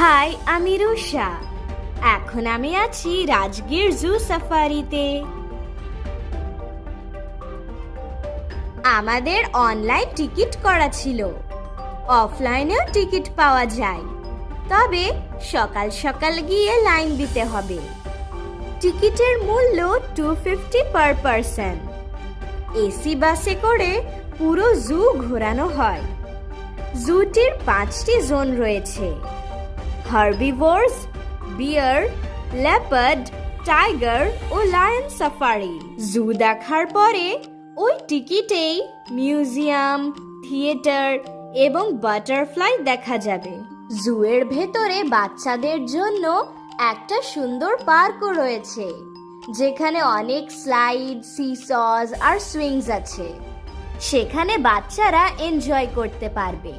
High, আমি রুষা। এখন আমি আছি রাজগীর জু সাফারিতে। আমাদের অনলাইন টিকিট করা ছিল, অফলাইনেও টিকিট পাওয়া যায়, তবে সকাল সকাল গিয়ে লাইন দিতে হবে। টিকিটের মূল্য 250 পার পারসন। এসি বাসে করে পুরো জু ঘোরানো হয়। জুটির 5টি জোন রয়েছে: হার্বিভোরস, বিয়ার, লেপার্ড, টাইগার ও লায়ন সাফারি। জু দেখার পরে ওই টিকিটেই মিউজিয়াম, থিয়েটার এবং বাটারফ্লাই দেখা যাবে। জুয়ের ভেতরে বাচ্চাদের জন্য একটা সুন্দর পার্কও রয়েছে, যেখানে অনেক স্লাইড, সিসজ আর সুইংস আছে। সেখানে বাচ্চারা এনজয় করতে পারবে।